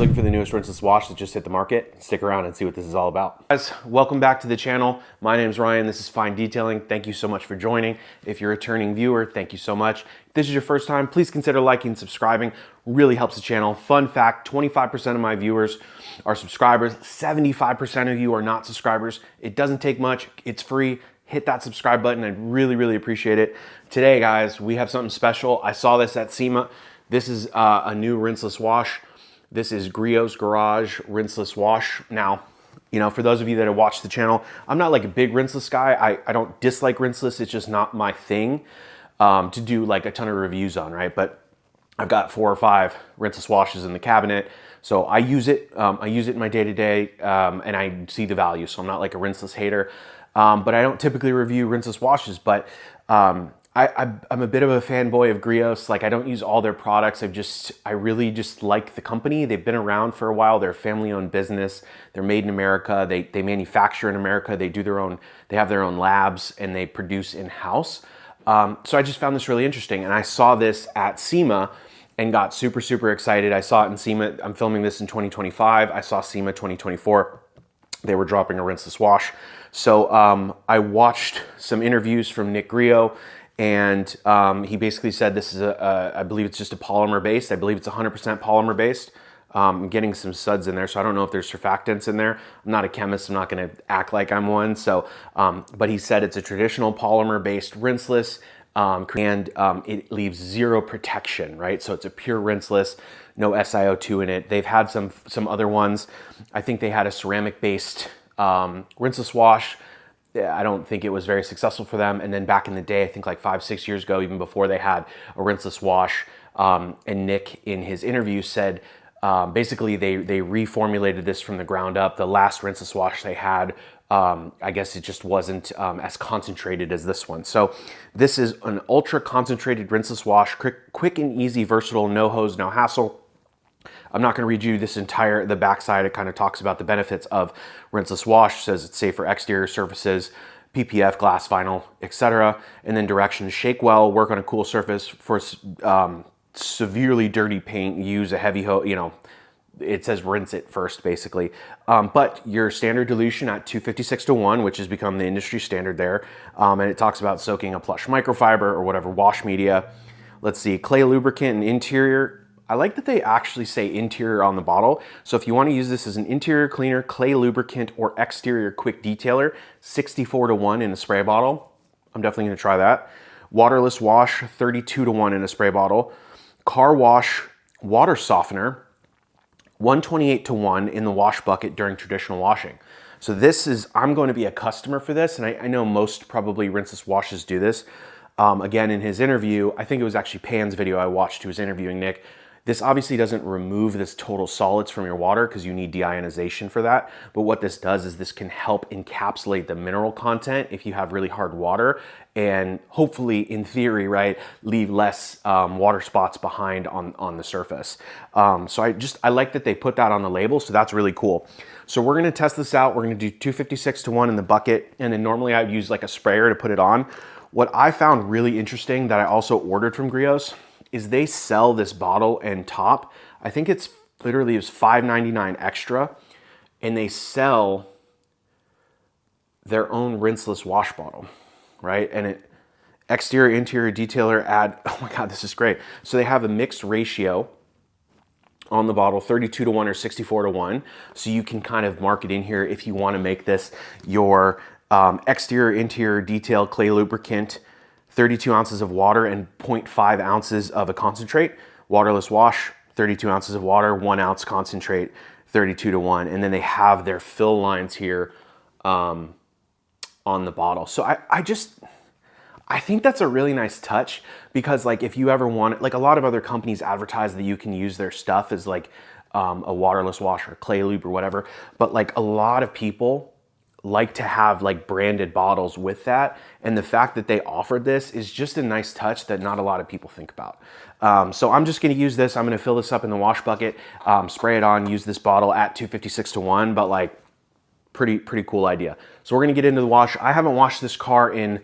you're looking for the newest rinseless wash that just hit the market, stick around and see what this is all about. Guys, welcome back to the channel. My name is Ryan. This is Fine Detailing. Thank you so much for joining. If you're a returning viewer, thank you so much. If this is your first time, please consider liking and subscribing. Really helps the channel. Fun fact, 25% of my viewers are subscribers. 75% of you are not subscribers. It doesn't take much. It's free. Hit that subscribe button. I'd really appreciate it. Today, guys, we have something special. I saw this at SEMA. This is a new rinseless wash. This is Griot's Garage Rinseless Wash. Now, you know, for those of you that have watched the channel, I'm not like a big rinseless guy. I don't dislike rinseless. It's just not my thing to do like a ton of reviews on, right? But I've got 4 or 5 rinseless washes in the cabinet. So I use it. I use it in my day-to-day and I see the value. So I'm not like a rinseless hater. But I don't typically review rinseless washes, but I'm a bit of a fanboy of GRIOTS. Like, I don't use all their products. I really just like the company. They've been around for a while. They're a family-owned business. They're made in America. They manufacture in America. They have their own labs and they produce in-house. So I just found this really interesting. And I saw this at SEMA and got super excited. I saw it in SEMA. I'm filming this in 2025. I saw SEMA 2024. They were dropping a rinseless wash. So I watched some interviews from Nick Griot, and he basically said this is I believe it's just a polymer based. I believe it's 100% polymer based. I'm getting some suds in there, so I don't know if there's surfactants in there. I'm not a chemist. I'm not going to act like I'm one. So, but he said it's a traditional polymer based rinseless, and it leaves zero protection, right? So it's a pure rinseless, no SiO2 in it. They've had some other ones. I think they had a ceramic based rinseless wash. I don't think it was very successful for them. And then back in the day, I think like 5-6 years ago, even before they had a rinseless wash, and Nick in his interview said, basically they reformulated this from the ground up. The last rinseless wash they had, I guess it just wasn't as concentrated as this one. So this is an ultra concentrated rinseless wash, quick and easy, versatile, no hose, no hassle. I'm not going to read you the backside. It kind of talks about the benefits of rinseless wash. It says it's safe for exterior surfaces, PPF, glass, vinyl, etc. And then directions: shake well, work on a cool surface. For severely dirty paint, use a heavy hose. You know, it says rinse it first, basically. But your standard dilution at 256:1, which has become the industry standard there. And it talks about soaking a plush microfiber or whatever wash media. Let's see, clay lubricant and interior. I like that they actually say interior on the bottle. So if you want to use this as an interior cleaner, clay lubricant, or exterior quick detailer, 64:1 in a spray bottle. I'm definitely going to try that. Waterless wash, 32:1 in a spray bottle. Car wash water softener, 128:1 in the wash bucket during traditional washing. So this is, I'm going to be a customer for this, and I know most probably rinseless washes do this. Again, in his interview, I think it was actually Pan's video I watched who was interviewing Nick. This obviously doesn't remove this total solids from your water because you need deionization for that. But what this does is this can help encapsulate the mineral content if you have really hard water, and hopefully, in theory, right, leave less water spots behind on the surface. So I like that they put that on the label, so that's really cool. So we're gonna test this out. We're gonna do 256:1 in the bucket, and then normally I'd use like a sprayer to put it on. What I found really interesting that I also ordered from GRIOTS is they sell this bottle and top. I think it's literally $5.99 extra, and they sell their own rinseless wash bottle, right? And it exterior, interior detailer add, oh my God, this is great. So they have a mixed ratio on the bottle, 32:1 or 64:1. So you can kind of mark it in here if you want to make this your exterior, interior detail clay lubricant, 32 ounces of water and 0.5 ounces of a concentrate. Waterless wash, 32 ounces of water, 1 ounce concentrate, 32:1. And then they have their fill lines here on the bottle. So I think that's a really nice touch, because like if you ever want, like a lot of other companies advertise that you can use their stuff as like a waterless wash or clay lube or whatever. But like a lot of people like to have like branded bottles with that, and the fact that they offered this is just a nice touch that not a lot of people think about. So I'm just going to use this. I'm going to fill this up in the wash bucket, spray it on, use this bottle at 256:1, but like pretty cool idea. So we're going to get into the wash. I haven't washed this car in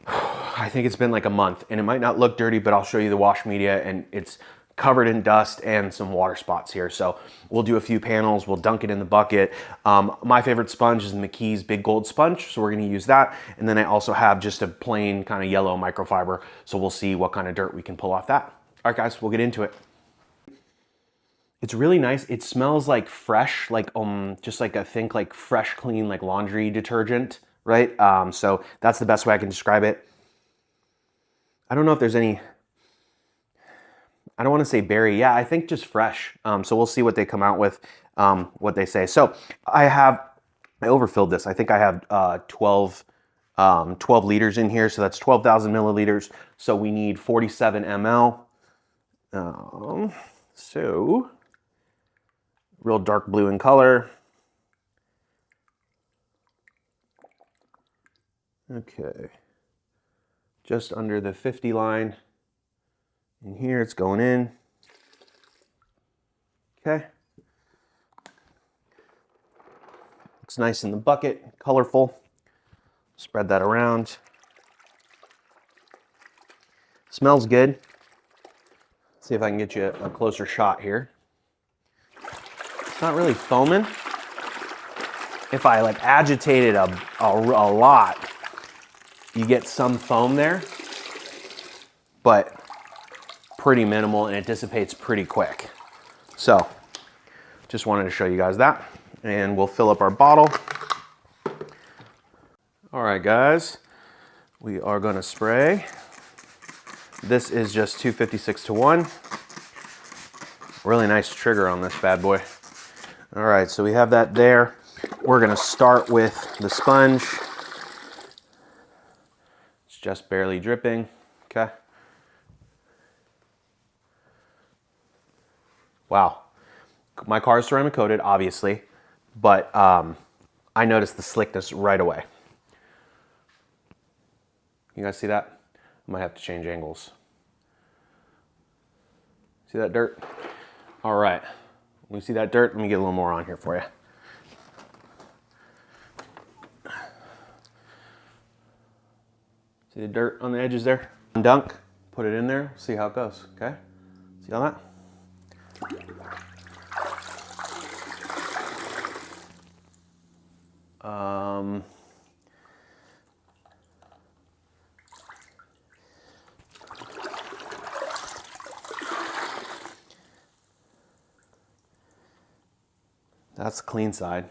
I think it's been like a month, and it might not look dirty, but I'll show you the wash media, and it's covered in dust and some water spots here. So we'll do a few panels, we'll dunk it in the bucket. My favorite sponge is McKee's Big Gold Sponge, so we're gonna use that. And then I also have just a plain kind of yellow microfiber, so we'll see what kind of dirt we can pull off that. All right guys, we'll get into it. It's really nice. It smells like fresh, like just like think like fresh, clean, like laundry detergent, right? So that's the best way I can describe it. I don't know if there's any, I don't want to say berry. Yeah, I think just fresh. So we'll see what they come out with, what they say. So I overfilled this. I think I have 12 liters in here. So that's 12,000 milliliters. So we need 47 ml. So real dark blue in color. Okay. Just under the 50 line. In here, it's going in. Okay. Looks nice in the bucket, colorful. Spread that around. Smells good. See if I can get you a closer shot here. It's not really foaming. If I like agitate it a lot, you get some foam there, but pretty minimal, and it dissipates pretty quick. So just wanted to show you guys that, and we'll fill up our bottle. All right guys, we are gonna spray. This is just 256-to-1. Really nice trigger on this bad boy. All right, so we have that there. We're gonna start with the sponge. It's just barely dripping, okay? Wow, my car is ceramic coated, obviously, but I noticed the slickness right away. You guys see that? I might have to change angles. See that dirt? All right, when you see that dirt, let me get a little more on here for you. See the dirt on the edges there? Dunk, put it in there, see how it goes, okay? See all that? That's the clean side.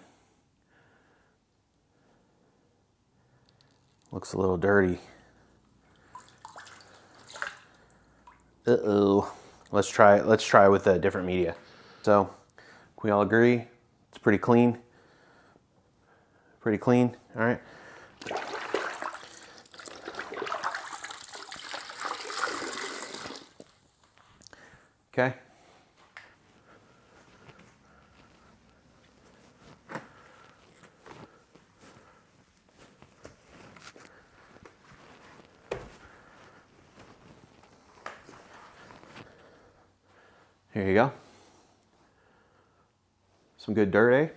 Looks a little dirty. Uh-oh. Let's try with a different media. So, can we all agree? It's pretty clean. Pretty clean, all right. Okay. Here you go. Some good dirt, eh?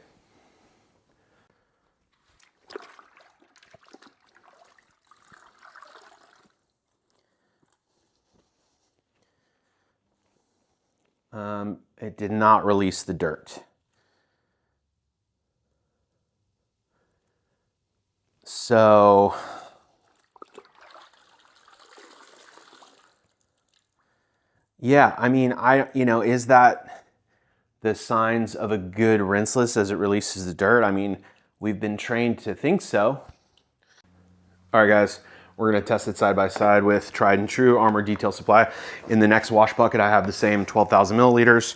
It did not release the dirt. So, yeah, I mean, is that the signs of a good rinseless as it releases the dirt? I mean, we've been trained to think so. All right, guys, we're gonna test it side by side with tried and true Armor Detail Supply. In the next wash bucket, I have the same 12,000 milliliters.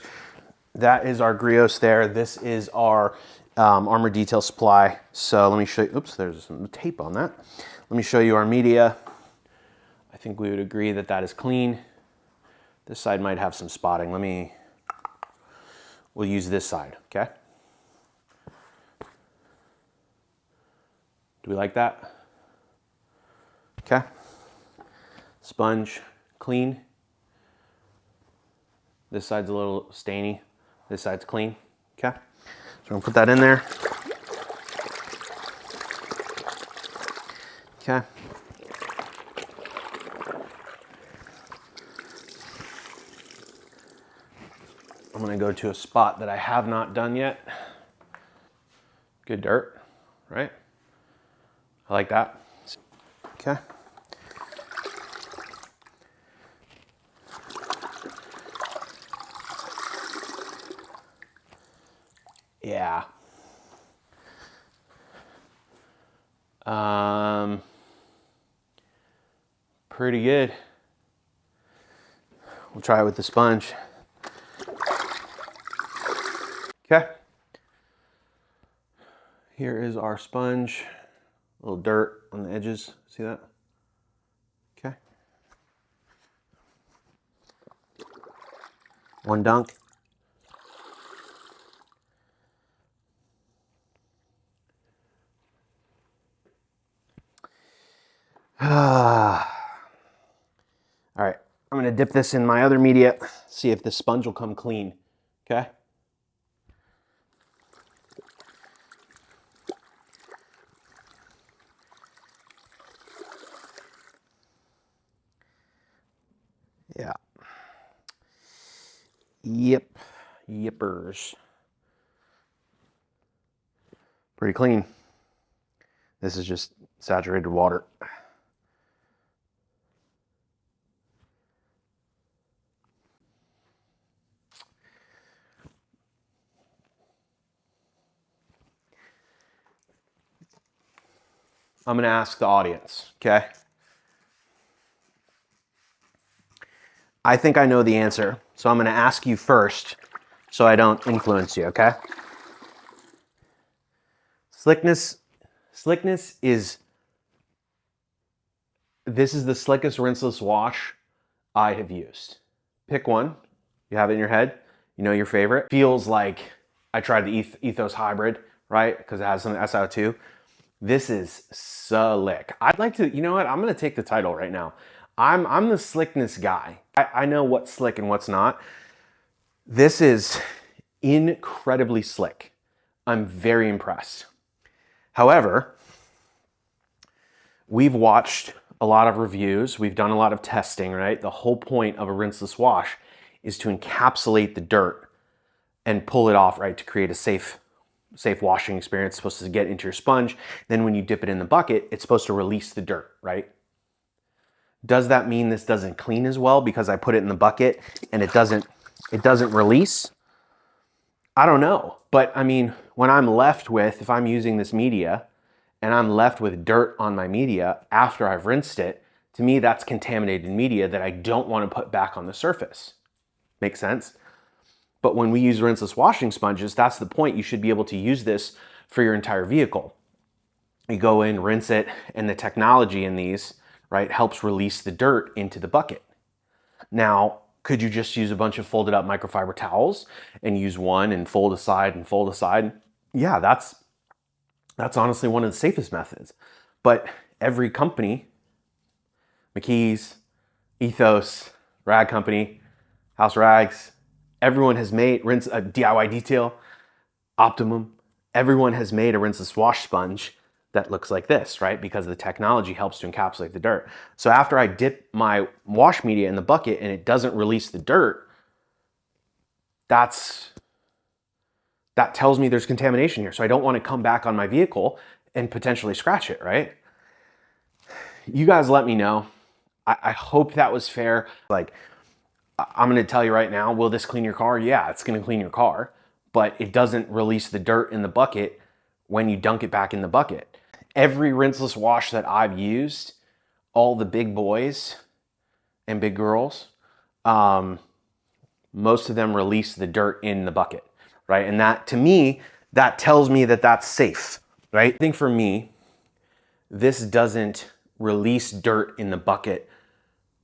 That is our Griots there. This is our Armor Detail Supply. So let me show you, oops, there's some tape on that. Let me show you our media. I think we would agree that that is clean. This side might have some spotting. We'll use this side, okay? Do we like that? Okay. Sponge, clean. This side's a little stainy. This side's clean, okay? So I'm gonna put that in there. Okay. I'm gonna go to a spot that I have not done yet. Good dirt, right? I like that. Okay. Yeah. Pretty good. We'll try it with the sponge. Okay. Here is our sponge. A little dirt on the edges. See that? Okay. One dunk. All right, I'm gonna dip this in my other media, see if the sponge will come clean, okay? Yeah. Yep, yippers. Pretty clean. This is just saturated water. I'm gonna ask the audience, okay? I think I know the answer, so I'm gonna ask you first so I don't influence you, okay? Slickness is, this is the slickest rinseless wash I have used. Pick one, you have it in your head, you know your favorite. Feels like I tried the Ethos Hybrid, right? Because it has some SO2. This is slick. I'd like to, you know what? I'm gonna take the title right now. I'm the slickness guy. I know what's slick and what's not. This is incredibly slick. I'm very impressed. However, we've watched a lot of reviews. We've done a lot of testing, right? The whole point of a rinseless wash is to encapsulate the dirt and pull it off, right? To create a safe washing experience. It's supposed to get into your sponge. Then when you dip it in the bucket, it's supposed to release the dirt, right? Does that mean this doesn't clean as well because I put it in the bucket and it doesn't release? I don't know. But I mean, when I'm left with, if I'm using this media and I'm left with dirt on my media after I've rinsed it, to me, that's contaminated media that I don't want to put back on the surface. Make sense? But when we use rinseless washing sponges, that's the point. You should be able to use this for your entire vehicle. You go in, rinse it, and the technology in these, right, helps release the dirt into the bucket. Now, could you just use a bunch of folded up microfiber towels and use one and fold aside and fold aside? Yeah, that's honestly one of the safest methods. But every company, McKee's, Ethos, Rag Company, House Rags, everyone has made DIY Detail, Optimum. Everyone has made a rinseless wash sponge that looks like this, right? Because the technology helps to encapsulate the dirt. So after I dip my wash media in the bucket and it doesn't release the dirt, that tells me there's contamination here. So I don't want to come back on my vehicle and potentially scratch it, right? You guys let me know. I hope that was fair. Like, I'm gonna tell you right now, will this clean your car? Yeah, it's gonna clean your car, but it doesn't release the dirt in the bucket when you dunk it back in the bucket. Every rinseless wash that I've used, all the big boys and big girls, most of them release the dirt in the bucket, right? And that, to me, that tells me that that's safe, right? I think for me, this doesn't release dirt in the bucket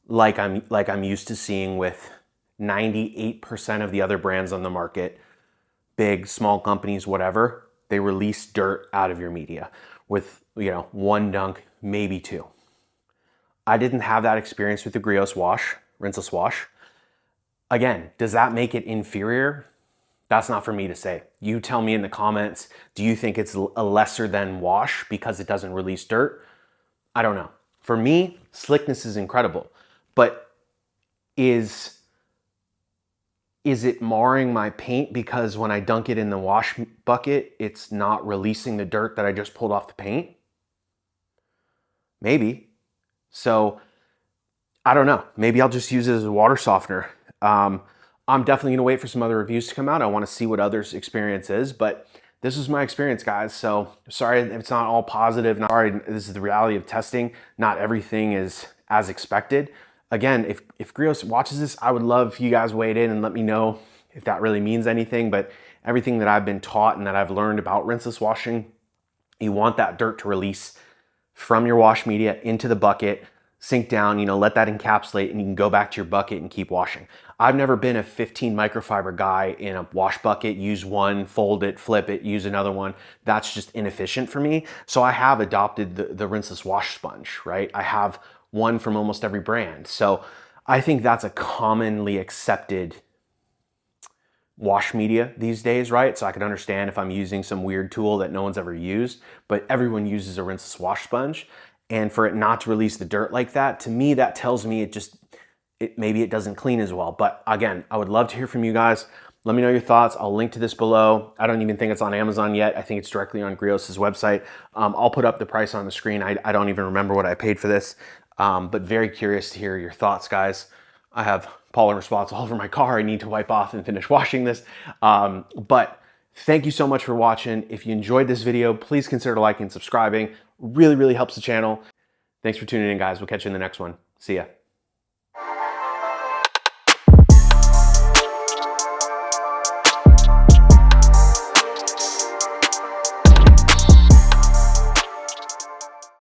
like I'm used to seeing with 98% of the other brands on the market, big, small companies, whatever. They release dirt out of your media with, you know, one dunk, maybe two. I didn't have that experience with the GRIOTS wash, rinseless wash. Again, does that make it inferior? That's not for me to say. You tell me in the comments, do you think it's a lesser than wash because it doesn't release dirt? I don't know. For me, slickness is incredible, but is Is it marring my paint because when I dunk it in the wash bucket, it's not releasing the dirt that I just pulled off the paint? Maybe. So I don't know. Maybe I'll just use it as a water softener. I'm definitely gonna wait for some other reviews to come out. I wanna see what others' experience is, but this is my experience, guys. So sorry if it's not all positive. Sorry, this is the reality of testing. Not everything is as expected. Again, if Griot watches this, I would love you guys weighed in and let me know if that really means anything. But everything that I've been taught and that I've learned about rinseless washing, you want that dirt to release from your wash media into the bucket, sink down, let that encapsulate, and you can go back to your bucket and keep washing. I've never been a 15 microfiber guy in a wash bucket, use one, fold it, flip it, use another one. That's just inefficient for me. So I have adopted the rinseless wash sponge, right? I have one from almost every brand. So I think that's a commonly accepted wash media these days, right? So I can understand if I'm using some weird tool that no one's ever used, but everyone uses a rinseless wash sponge. And for it not to release the dirt like that, to me, that tells me maybe it doesn't clean as well. But again, I would love to hear from you guys. Let me know your thoughts. I'll link to this below. I don't even think it's on Amazon yet. I think it's directly on Griots' website. I'll put up the price on the screen. I don't even remember what I paid for this, but very curious to hear your thoughts, guys. I have pollen spots all over my car. I need to wipe off and finish washing this. But thank you so much for watching. If you enjoyed this video, please consider liking and subscribing. Really, really helps the channel. Thanks for tuning in, guys. We'll catch you in the next one. See ya.